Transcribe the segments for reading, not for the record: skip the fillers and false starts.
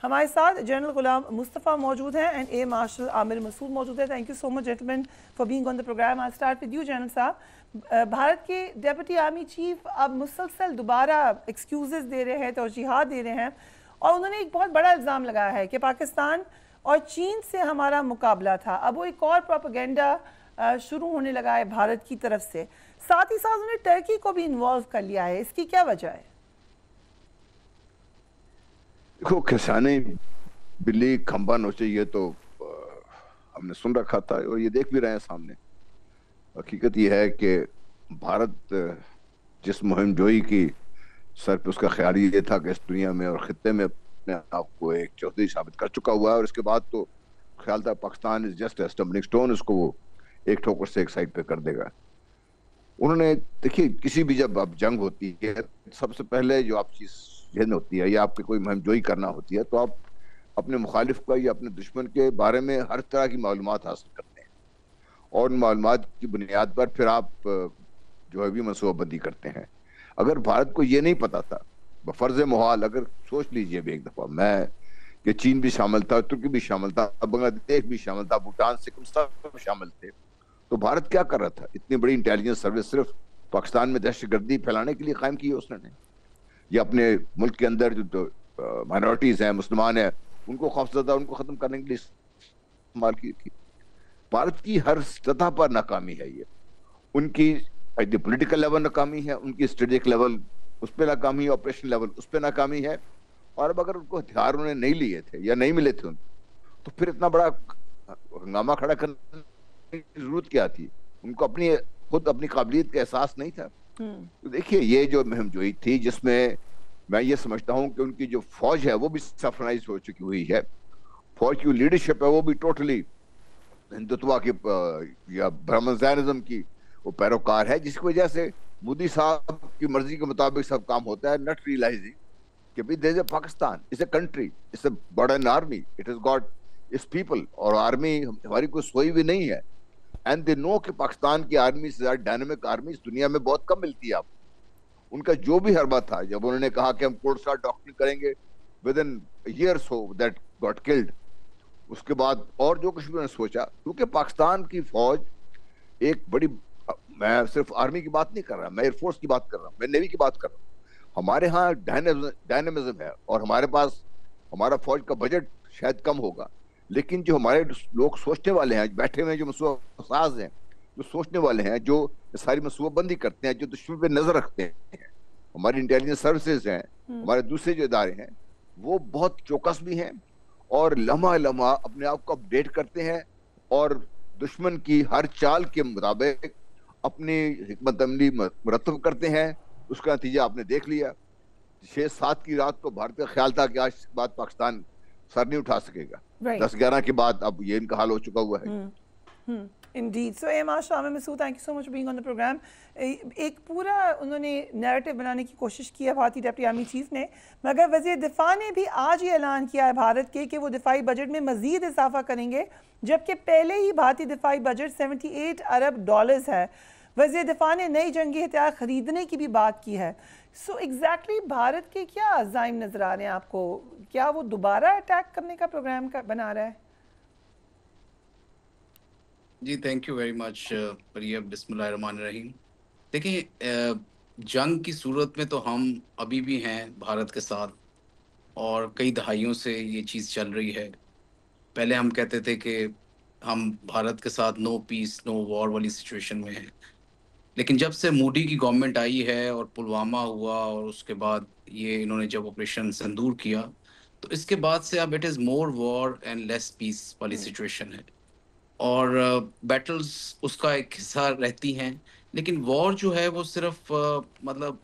ہمارے ساتھ جنرل غلام مصطفیٰ موجود ہیں اینڈ اے مارشل عامر مسعود موجود ہے. Thank you so much gentleman for being on the programme. I start with you general صاحب. بھارت کے ڈیپٹی آرمی چیف اب مسلسل دوبارہ ایکسکیوزز دے رہے ہیں, توجیحات دے رہے ہیں, اور انہوں نے ایک بہت بڑا الزام لگایا ہے کہ پاکستان اور چین سے ہمارا مقابلہ تھا. اب وہ ایک اور پروپیگنڈا شروع ہونے لگا ہے بھارت کی طرف سے. ساتھ ہی ساتھ انہوں نے ٹرکی کو بھی انوالو کر لیا ہے. اس کی کیا وجہ ہے؟ دیکھو, کسانے بلی کھمبا نوچے, یہ تو ہم نے سن رکھا تھا اور یہ دیکھ بھی رہے ہیں سامنے. حقیقت یہ ہے کہ بھارت جس مہم جوئی کی سر پہ اس کا خیال یہ تھا کہ اس دنیا میں اور خطے میں اپنے آپ کو ایک چوہدری ثابت کر چکا ہوا ہے, اور اس کے بعد تو خیال تھا Pakistan is just a stumbling stone, اس کو وہ ایک ٹھوکر سے ایک سائڈ پہ کر دے گا. انہوں نے دیکھیے, کسی بھی جب اب جنگ ہوتی ہے سب سے پہلے جو آپ چیز ذہن ہوتی ہے یا آپ کی کوئی مہم جوئی کرنا ہوتی ہے, تو آپ اپنے مخالف کا یا اپنے دشمن کے بارے میں ہر طرح کی معلومات حاصل کرتے ہیں, اور ان معلومات کی بنیاد پر پھر آپ جو ہے بھی منصوبہ بندی کرتے ہیں. اگر بھارت کو یہ نہیں پتا تھا, بفرض محال اگر سوچ لیجئے بھی ایک دفعہ میں کہ چین بھی شامل تھا, ترکی بھی شامل تھا, بنگلہ دیش بھی شامل تھا, بھوٹان سکم سب شامل تھے, تو بھارت کیا کر رہا تھا؟ اتنی بڑی انٹیلیجنس سروس صرف پاکستان میں دہشت گردی پھیلانے کے لیے قائم کی ہے اس نے, یا اپنے ملک کے اندر جو مائنورٹیز ہیں, مسلمان ہیں, ان کو خوفزدہ, ان کو ختم کرنے کے لیے استعمال کی تھی. بھارت کی ہر سطح پر ناکامی ہے یہ. ان کی پولیٹیکل لیول ناکامی ہے, ان کی اسٹریٹجک لیول اس پہ ناکامی ہے, آپریشن لیول اس پہ ناکامی ہے. اور اب اگر ان کو ہتھیار انہیں نہیں لیے تھے یا نہیں ملے تھے ان کو, تو پھر اتنا بڑا ہنگامہ کھڑا کرنے کی ضرورت کیا تھی؟ ان کو اپنی خود اپنی قابلیت کا احساس نہیں تھا. تو دیکھیے, یہ جو مہم جوئی تھی جس میں میں یہ سمجھتا ہوں کہ ان کی جو فوج ہے وہ بھی سیفرنائز ہو چکی ہوئی ہے, فوج کی لیڈرشپ ہے وہ بھی ٹوٹلی ہندوتوا کی یا برہمن زائنزم کی وہ پیروکار ہے, جس کی وجہ سے مودی صاحب کی مرضی کے مطابق سب کام ہوتا ہے, نٹ ریئلائزنگ کہ بھی دیر از پاکستان از اے کنٹری, اٹس اے بڑا N army, it is got its people, اور آرمی ہماری کوئی سوئی بھی نہیں ہے. اینڈ دے نو کہ پاکستان کی آرمی سے زیادہ ڈائنامک آرمی اس دنیا میں بہت کم ملتی ہے آپ. ان کا جو بھی حربہ تھا, جب انہوں نے کہا کہ ہم کوڈ سٹار ڈاکٹرنگ کریں گے, within years who that got killed. اس کے بعد اور جو کچھ بھی انہوں نے سوچا, کیونکہ پاکستان کی فوج ایک بڑی, میں صرف آرمی کی بات نہیں کر رہا, میں ایئر فورس کی بات کر رہا ہوں, میں نیوی کی بات کر رہا ہوں. ہمارے ہاں ڈائنامزم ہے, اور ہمارے پاس ہمارا فوج کا بجٹ شاید کم ہوگا, لیکن جو ہمارے لوگ سوچنے والے ہیں, بیٹھے ہوئے ہیں, جو منصوبہ ساز ہیں, جو سوچنے والے ہیں, جو ساری منصوبہ بندی کرتے ہیں, جو دشمن پہ نظر رکھتے ہیں, ہماری انٹیلیجنس سروسز ہیں, ہمارے دوسرے جو ادارے ہیں, وہ بہت چوکس بھی ہیں اور لمحہ لمحہ اپنے آپ کو اپڈیٹ کرتے ہیں, اور دشمن کی ہر چال کے مطابق اپنی حکمت عملی مرتب کرتے ہیں. اس کا نتیجہ آپ نے دیکھ لیا. 6-7 کی رات کو بھارت کا خیال تھا کہ آج کے بعد پاکستان سر نہیں اٹھا سکے گا, 10-11 کے بعد اب یہ ان کا حال ہو چکا ہوا ہے. Indeed. So, ماشاء اللہ مسعود, thank you so much for being on the program. ایک پورا انہوں نے نیریٹو بنانے کی کوشش کی ہے بھارتی ڈپٹی آرمی چیف نے, مگر وزیر دفاع نے بھی آج ہی اعلان کیا ہے بھارت کے کہ وہ دفاعی بجٹ میں مزید اضافہ کریں گے, جبکہ پہلے ہی بھارتی دفاعی بجٹ $78 ارب ہے. وزیر دفاع نے نئی جنگی ہتھیار خریدنے کی بھی بات کی ہے. سو ایگزیکٹلی بھارت کے کیا عزائم نظر آ رہے ہیں آپ کو؟ کیا وہ دوبارہ اٹیک کرنے کا پروگرام بنا رہا ہے؟ جی تھینک یو ویری مچ پریہ. بسم اللہ الرحمن الرحیم. دیکھیں, جنگ کی صورت میں تو ہم ابھی بھی ہیں بھارت کے ساتھ, اور کئی دہائیوں سے یہ چیز چل رہی ہے. پہلے ہم کہتے تھے کہ ہم بھارت کے ساتھ نو پیس نو وار والی سچویشن میں ہیں, لیکن جب سے مودی کی گورنمنٹ آئی ہے اور پلوامہ ہوا, اور اس کے بعد یہ انہوں نے جب آپریشن سندور کیا, تو اس کے بعد سے اب it is more war and لیس پیس والی سچویشن ہے. اور بیٹلز اس کا ایک حصہ رہتی ہیں, لیکن وار جو ہے وہ صرف مطلب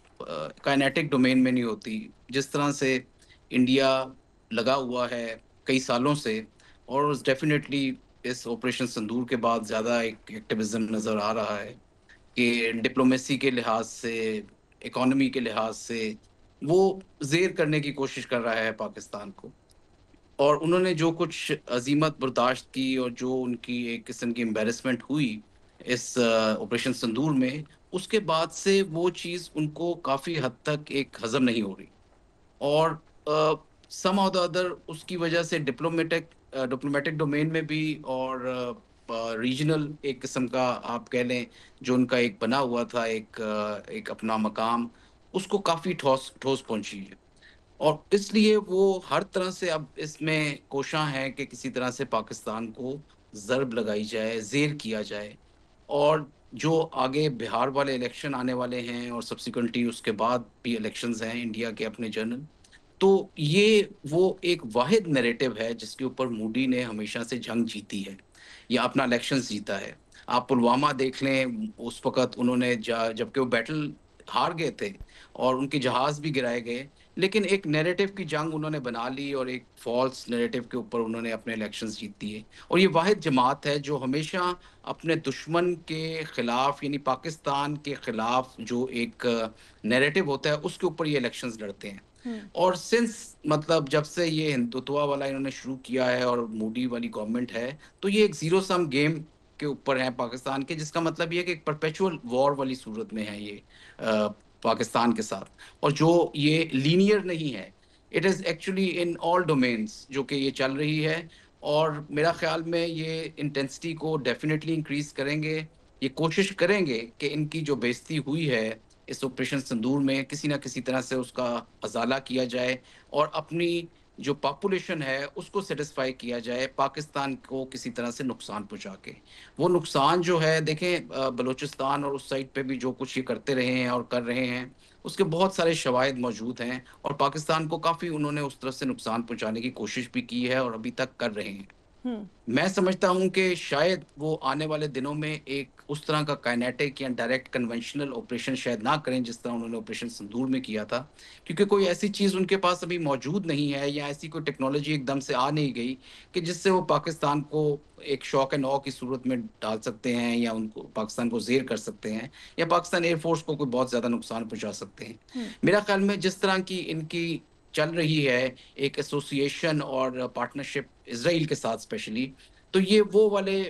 کائنیٹک ڈومین میں نہیں ہوتی. جس طرح سے انڈیا لگا ہوا ہے کئی سالوں سے, اور ڈیفینیٹلی اس آپریشن سندور کے بعد زیادہ ایک ایکٹیویزم نظر آ رہا ہے کہ ڈپلومیسی کے لحاظ سے, اکانومی کے لحاظ سے وہ زیر کرنے کی کوشش کر رہا ہے پاکستان کو. اور انہوں نے جو کچھ عظیمت برداشت کی, اور جو ان کی ایک قسم کی امبیرسمنٹ ہوئی اس آپریشن سندور میں, اس کے بعد سے وہ چیز ان کو کافی حد تک ایک ہضم نہیں ہو رہی. اور سم آف دا ادر اس کی وجہ سے ڈپلومیٹک ڈومین میں بھی اور ریجنل ایک قسم کا آپ کہہ لیں جو ان کا ایک بنا ہوا تھا ایک اپنا مقام، اس کو کافی ٹھوس پہنچی ہے، اور اس لیے وہ ہر طرح سے اب اس میں کوشاں ہے کہ کسی طرح سے پاکستان کو ضرب لگائی جائے، زیر کیا جائے، اور جو آگے بہار والے الیکشن آنے والے ہیں اور سبسیکوئنٹلی اس کے بعد بھی الیکشنز ہیں انڈیا کے اپنے جنرل، تو یہ وہ ایک واحد نیریٹو ہے جس کے اوپر مودی نے ہمیشہ سے جنگ جیتی ہے یا اپنا الیکشنز جیتا ہے۔ آپ پلوامہ دیکھ لیں، اس وقت انہوں نے جبکہ وہ بیٹل ہار گئے تھے اور ان کے جہاز بھی گرائے گئے، لیکن ایک نیریٹو کی جنگ انہوں نے بنا لی اور ایک فالس نیریٹو کے اوپر انہوں نے اپنے الیکشنز جیت دیے، اور یہ واحد جماعت ہے جو ہمیشہ اپنے دشمن کے خلاف یعنی پاکستان کے خلاف جو ایک نیریٹو ہوتا ہے اس کے اوپر یہ الیکشنز لڑتے ہیں۔ اور سنس مطلب جب سے یہ ہندوتوا والا انہوں نے شروع کیا ہے اور مودی والی گورنمنٹ ہے، تو یہ ایک زیرو سم گیم کے اوپر ہے پاکستان کے، جس کا مطلب یہ ہے کہ ایک پرپیچول وار والی صورت میں ہے یہ پاکستان کے ساتھ، اور جو یہ لینئر نہیں ہے، it is actually in all domains جو کہ یہ چل رہی ہے، اور میرا خیال میں یہ انٹینسٹی کو ڈیفینیٹلی انکریز کریں گے، یہ کوشش کریں گے کہ ان کی جو بےزتی ہوئی ہے اس آپریشن سندور میں کسی نہ کسی طرح سے اس کا ازالہ کیا جائے، اور اپنی جو پاپولیشن ہے اس کو سیٹسفائی کیا جائے، پاکستان کو کسی طرح سے نقصان پہنچا کے۔ وہ نقصان جو ہے دیکھیں بلوچستان اور اس سائڈ پہ بھی جو کچھ یہ کرتے رہے ہیں اور کر رہے ہیں، اس کے بہت سارے شواہد موجود ہیں، اور پاکستان کو کافی انہوں نے اس طرف سے نقصان پہنچانے کی کوشش بھی کی ہے اور ابھی تک کر رہے ہیں۔ میں سمجھتا ہوں کہ شاید وہ آنے والے دنوں میں ایک اس طرح کا کائنیٹک یا ڈائریکٹ کنونشنل آپریشن شاید نہ کریں جس طرح انہوں نے آپریشن سندور میں کیا تھا، کیونکہ کوئی ایسی چیز ان کے پاس ابھی موجود نہیں ہے یا ایسی کوئی ٹیکنالوجی ایک دم سے آ نہیں گئی کہ جس سے وہ پاکستان کو ایک شوک اینڈ آ کی صورت میں ڈال سکتے ہیں، یا ان کو پاکستان کو زیر کر سکتے ہیں، یا پاکستان ایئر فورس کو کوئی بہت زیادہ نقصان پہنچا سکتے ہیں۔ میرا خیال میں جس طرح کی ان کی چل رہی ہے ایک ایسوسیشن اور پارٹنرشپ اسرائیل کے ساتھ اسپیشلی، تو یہ وہ والے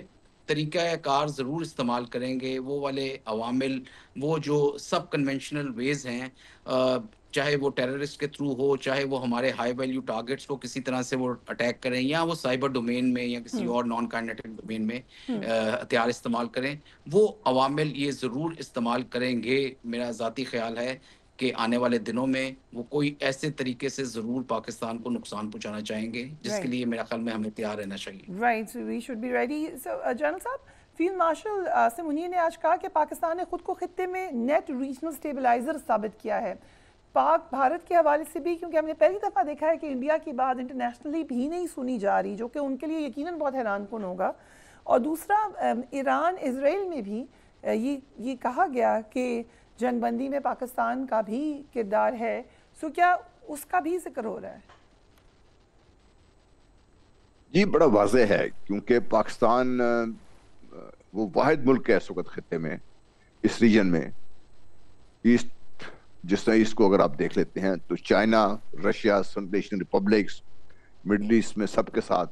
طریقہ کار ضرور استعمال کریں گے، وہ والے عوامل، وہ جو سب کنونشنل ویز ہیں، چاہے وہ ٹیررسٹ کے تھرو ہو، چاہے وہ ہمارے ہائی ویلیو ٹارگٹس کو کسی طرح سے وہ اٹیک کریں، یا وہ سائبر ڈومین میں یا کسی اور نان کائنیٹک ڈومین میں ہتھیار استعمال کریں، وہ عوامل یہ ضرور استعمال کریں گے۔ میرا ذاتی خیال ہے کہ آنے والے دنوں میں وہ کوئی ایسے طریقے سے ضرور پاکستان کو نقصان پہنچانا چاہیں گے جس کے لیے میرا خیال میں ہمیں تیار رہنا چاہیے۔ Right, we should be ready. General صاحب، فیلڈ مارشل عاصم منیر نے آج کہا کہ پاکستان نے خود کو خطے میں نیٹ ریجنل اسٹیبلائزر ثابت کیا ہے۔ پاک بھارت کے حوالے سے بھی، کیونکہ ہم نے پہلی دفعہ دیکھا ہے کہ انڈیا کی بات انٹرنیشنلی بھی نہیں سنی جا رہی، جو کہ ان کے لیے یقیناً بہت حیران کن ہوگا۔ اور دوسرا، ایران اسرائیل میں بھی یہ کہا گیا کہ جنگ بندی میں پاکستان کا بھی کردار ہے، سو کیا اس کا بھی ذکر ہو رہا ہے؟ جی بڑا واضح ہے، کیونکہ پاکستان وہ واحد ملک ہے اس وقت خطے میں، اس ریجن میں، ایسٹ، جس طرح ایسٹ کو اگر آپ دیکھ لیتے ہیں تو China, Russia, Central Asian republics, Middle East میں سب کے ساتھ،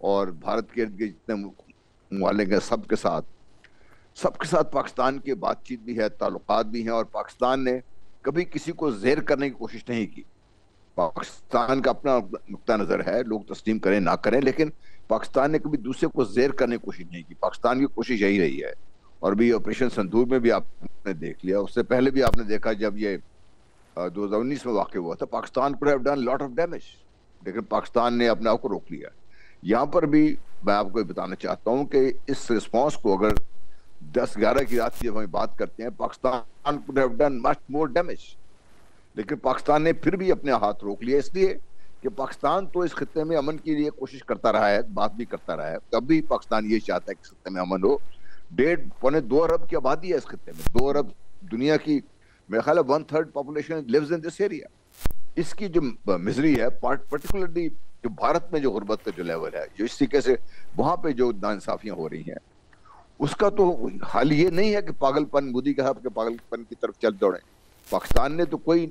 اور بھارت کے ارد گرد جتنے ممالک ہیں سب کے ساتھ پاکستان کی بات چیت بھی ہے، تعلقات بھی ہیں، اور پاکستان نے کبھی کسی کو زیر کرنے کی کوشش نہیں کی۔ پاکستان کا اپنا نقطہ نظر ہے، لوگ تسلیم کریں نہ کریں، لیکن پاکستان نے کبھی دوسرے کو زیر کرنے کی کوشش نہیں کی۔ پاکستان کی کوشش یہی رہی ہے، اور بھی آپریشن سندور میں بھی آپ نے دیکھ لیا، اس سے پہلے بھی آپ نے دیکھا جب یہ 2019 میں واقع ہوا تھا، Pakistan could have done lot of damage، لیکن پاکستان نے اپنے آپ کو روک لیا۔ یہاں پر بھی میں آپ کو بتانا چاہتا ہوں کہ اس رسپانس کو اگر 10-11 کی رات کی جب ہم بات کرتے ہیں، Pakistan could have done much more damage، لیکن پاکستان نے پھر بھی اپنے ہاتھ روک لیا، اس لیے کہ پاکستان تو اس خطے میں امن کے لیے کوشش کرتا رہا ہے، بات بھی کرتا رہا ہے، تب بھی پاکستان یہ چاہتا ہے کہ خطے میں امن ہو۔ 1.5-2 ارب کی آبادی ہے اس خطے میں، 2 ارب دنیا کی میرا خیال ہے 1/3 population lives in this area۔ اس کی جو مزری ہے، پرٹیکولرلی جو بھارت میں جو غربت کا جو لیول ہے، جو اس طریقے سے وہاں پہ جو ناانصافیاں ہو رہی ہیں، اس کا تو حال یہ نہیں ہے کہ پاگل پن، مودی کہا کہ پاگل پن کی طرف چل دوڑیں۔ پاکستان نے تو کوئی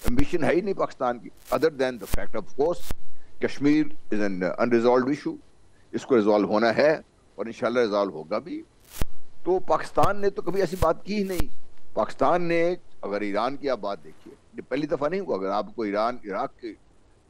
امبیشن ہے ہی نہیں پاکستان کی، other than the fact of course Kashmir is an unresolved issue, اس کو ریزالو ہونا ہے اور انشاءاللہ ریزالو ہوگا بھی۔ تو پاکستان نے تو کبھی ایسی بات کی ہی نہیں۔ پاکستان نے، اگر ایران کی آپ بات دیکھیے، یہ پہلی دفعہ نہیں ہوا، اگر آپ کو ایران عراق کے